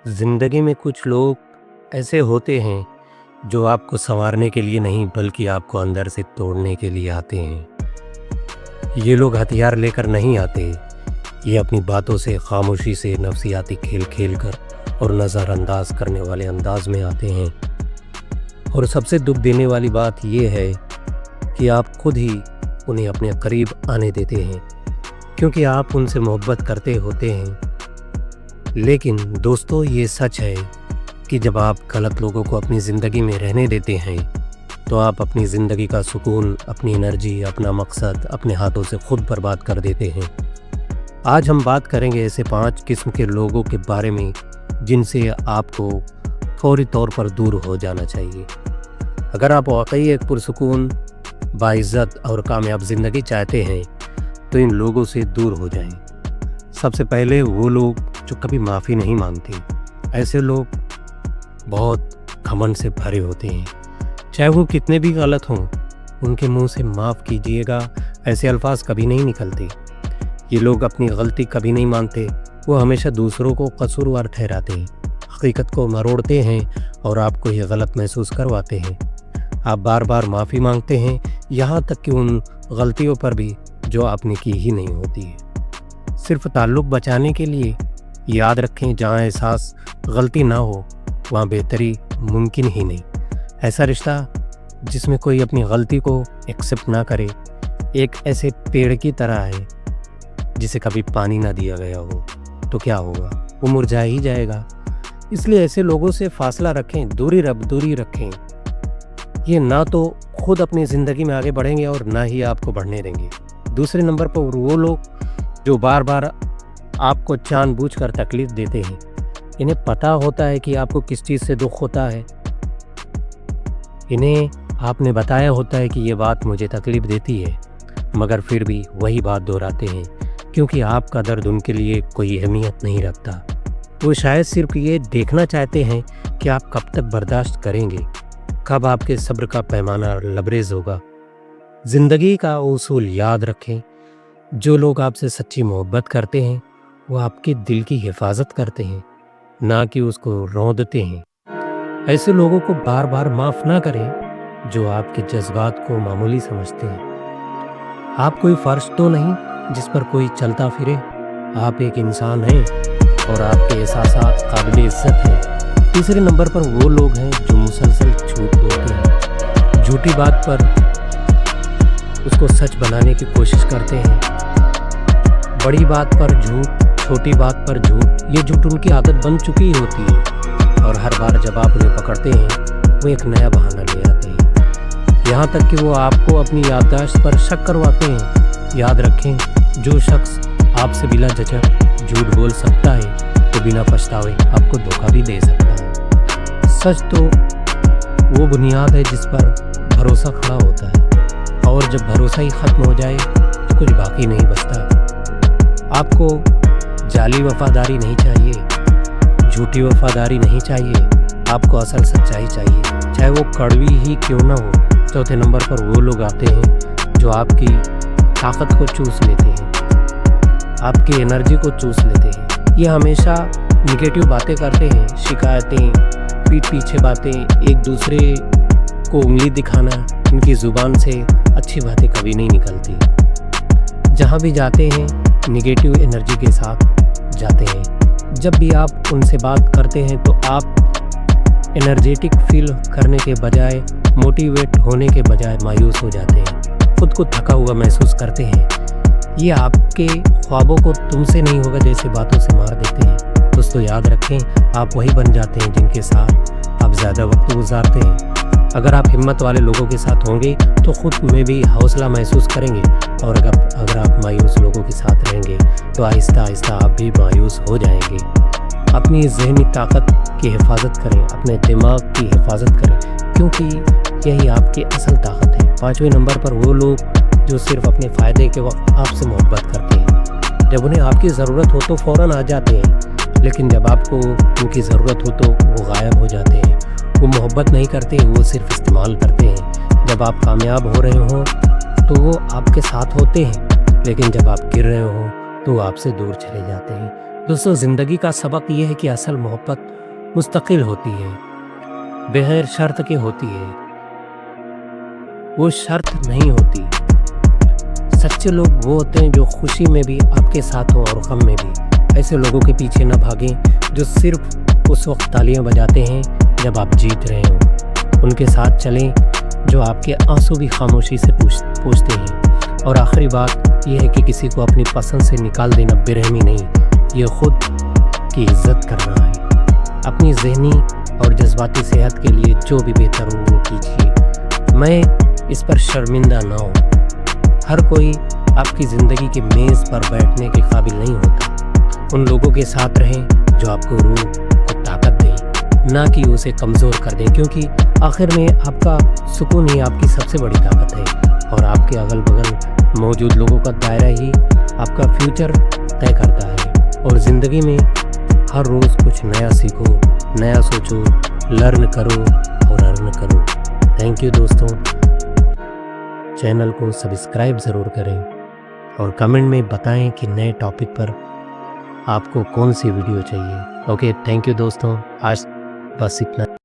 ज़िंदगी में कुछ लोग ऐसे होते हैं जो आपको सँवारने के लिए नहीं बल्कि आपको अंदर से तोड़ने के लिए आते हैं। ये लोग हथियार लेकर नहीं आते, ये अपनी बातों से, खामोशी से, नफ़सियाती खेल खेल कर और नज़रअंदाज करने वाले अंदाज में आते हैं। और सबसे दुख देने वाली बात ये है कि आप खुद ही उन्हें अपने करीब आने देते हैं क्योंकि आप उनसे मोहब्बत करते होते हैं। लेकिन दोस्तों, ये सच है कि जब आप गलत लोगों को अपनी ज़िंदगी में रहने देते हैं तो आप अपनी ज़िंदगी का सुकून, अपनी एनर्जी, अपना मकसद अपने हाथों से खुद बर्बाद कर देते हैं। आज हम बात करेंगे ऐसे 5 किस्म के लोगों के बारे में जिनसे आपको फौरी तौर पर दूर हो जाना चाहिए। अगर आप वाकई एक पुरसुकून, बाइज़्ज़त और कामयाब ज़िंदगी चाहते हैं तो इन लोगों से दूर हो जाएं। सबसे पहले वो लोग जो कभी माफ़ी नहीं मांगते। ऐसे लोग बहुत घमंड से भरे होते हैं, चाहे वो कितने भी गलत हों, उनके मुंह से माफ़ कीजिएगा ऐसे अल्फाज कभी नहीं निकलते। ये लोग अपनी गलती कभी नहीं मानते, वो हमेशा दूसरों को कसूरवार ठहराते हैं, हकीकत को मरोड़ते हैं और आपको ये गलत महसूस करवाते हैं। आप बार बार माफ़ी मांगते हैं, यहाँ तक कि उन गलतियों पर भी जो आपने की ही नहीं होती है, सिर्फ ताल्लुक़ बचाने के लिए। याद रखें, जहाँ एहसास गलती ना हो वहाँ बेहतरी मुमकिन ही नहीं। ऐसा रिश्ता जिसमें कोई अपनी गलती को एक्सेप्ट ना करे एक ऐसे पेड़ की तरह है जिसे कभी पानी ना दिया गया हो तो क्या होगा, वो मुरझा ही जाएगा। इसलिए ऐसे लोगों से फासला रखें, दूरी रखें। ये ना तो खुद अपनी ज़िंदगी में आगे बढ़ेंगे और ना ही आपको बढ़ने देंगे। दूसरे नंबर पर वो लोग जो बार बार आपको जानबूझकर तकलीफ़ देते हैं। इन्हें पता होता है कि आपको किस चीज़ से दुख होता है, इन्हें आपने बताया होता है कि ये बात मुझे तकलीफ़ देती है, मगर फिर भी वही बात दोहराते हैं क्योंकि आपका दर्द उनके लिए कोई अहमियत नहीं रखता। वो शायद सिर्फ ये देखना चाहते हैं कि आप कब तक बर्दाश्त करेंगे, कब आपके सब्र का पैमाना लबरेज होगा। ज़िंदगी का उसूल याद रखें, जो लोग आपसे सच्ची मोहब्बत करते हैं वो आपके दिल की हिफाजत करते हैं, ना कि उसको रौंदते हैं। ऐसे लोगों को बार बार माफ़ ना करें जो आपके जज्बात को मामूली समझते हैं। आप कोई फ़र्श तो नहीं जिस पर कोई चलता फिरे। आप एक इंसान हैं और आपके एहसासात काबिल इज़्ज़त हैं। तीसरे नंबर पर वो लोग हैं जो मुसलसल झूठ बोलते हैं, झूठी बात पर उसको सच बनाने की कोशिश करते हैं। बड़ी बात पर झूठ, छोटी बात पर झूठ, ये झूठ उनकी आदत बन चुकी होती है और हर बार जब आप उन्हें पकड़ते हैं वो एक नया बहाना ले आते हैं, यहाँ तक कि वो आपको अपनी याददाश्त पर शक करवाते हैं। याद रखें, जो शख्स आपसे बिला झिझक झूठ बोल सकता है तो बिना पछतावे आपको धोखा भी दे सकता है। सच तो वो बुनियाद है जिस पर भरोसा खड़ा होता है और जब भरोसा ही ख़त्म हो जाए तो कुछ बाकी नहीं बचता। आपको जाली वफादारी नहीं चाहिए, झूठी वफादारी नहीं चाहिए, आपको असल सच्चाई चाहिए, चाहे वो कड़वी ही क्यों ना हो। चौथे नंबर पर वो लोग आते हैं जो आपकी ताकत को चूस लेते हैं, आपकी एनर्जी को चूस लेते हैं। ये हमेशा निगेटिव बातें करते हैं, शिकायतें, पीठ पीछे बातें, एक दूसरे को उंगली दिखाना, इनकी ज़ुबान से अच्छी बातें कभी नहीं निकलती। जहाँ भी जाते हैं निगेटिव एनर्जी के साथ जाते हैं। जब भी आप उनसे बात करते हैं तो आप एनर्जेटिक फील करने के बजाय, मोटिवेट होने के बजाय मायूस हो जाते हैं, खुद को थका हुआ महसूस करते हैं। ये आपके ख्वाबों को तुमसे नहीं होगा जैसे बातों से मार देते हैं। दोस्तों, याद रखें, आप वही बन जाते हैं जिनके साथ आप ज़्यादा वक्त गुजारते हैं। अगर आप हिम्मत वाले लोगों के साथ होंगे तो ख़ुद में भी हौसला महसूस करेंगे और अगर आप मायूस लोगों के साथ रहेंगे तो आहिस्ता आहिस्ता आप भी मायूस हो जाएंगे। अपनी ज़हनी ताकत की हिफाजत करें, अपने दिमाग की हिफाजत करें क्योंकि यही आपकी असल ताकत है। 5वें नंबर पर वो लोग जो सिर्फ अपने फ़ायदे के वक्त आपसे मोहब्बत करते हैं। जब उन्हें आपकी ज़रूरत हो तो फ़ौरन आ जाते हैं, लेकिन जब आपको उनकी ज़रूरत हो तो वो गायब हो जाते हैं। वो मोहब्बत नहीं करते, वो सिर्फ इस्तेमाल करते हैं। जब आप कामयाब हो रहे हों तो वो आपके साथ होते हैं, लेकिन जब आप गिर रहे हों तो आपसे दूर चले जाते हैं। दोस्तों, ज़िंदगी का सबक ये है कि असल मोहब्बत मुस्तकिल होती है, बगैर शर्त के होती है, वो शर्त नहीं होती। सच्चे लोग वो होते हैं जो खुशी में भी आपके साथ हों और गम में भी। ऐसे लोगों के पीछे न भागें जो सिर्फ उस वक्त तालियां बजाते हैं जब आप जीत रहे हों। उनके साथ चलें जो आपके आंसू भी खामोशी से पूछते हैं। और आखिरी बात यह है कि किसी को अपनी पसंद से निकाल देना बेरहमी नहीं, ये खुद की इज्जत करना है। अपनी ज़हनी और जज्बाती सेहत के लिए जो भी बेहतर हो वो कीजिए। मैं इस पर शर्मिंदा ना हूँ। हर कोई आपकी ज़िंदगी के मेज़ पर बैठने के काबिल नहीं होता। उन लोगों के साथ रहें जो आपको रूह को ताकत दें, ना कि उसे कमज़ोर कर दें, क्योंकि आखिर में आपका सुकून ही आपकी सबसे बड़ी ताकत है। और आपके अगल बगल मौजूद लोगों का दायरा ही आपका फ्यूचर तय करता है। और ज़िंदगी में हर रोज़ कुछ नया सीखो, नया सोचो, लर्न करो और अर्न करो। थैंक यू दोस्तों। चैनल को सब्सक्राइब ज़रूर करें और कमेंट में बताएं कि नए टॉपिक पर आपको कौन सी वीडियो चाहिए। ओके, थैंक यू दोस्तों। आज बस इतना।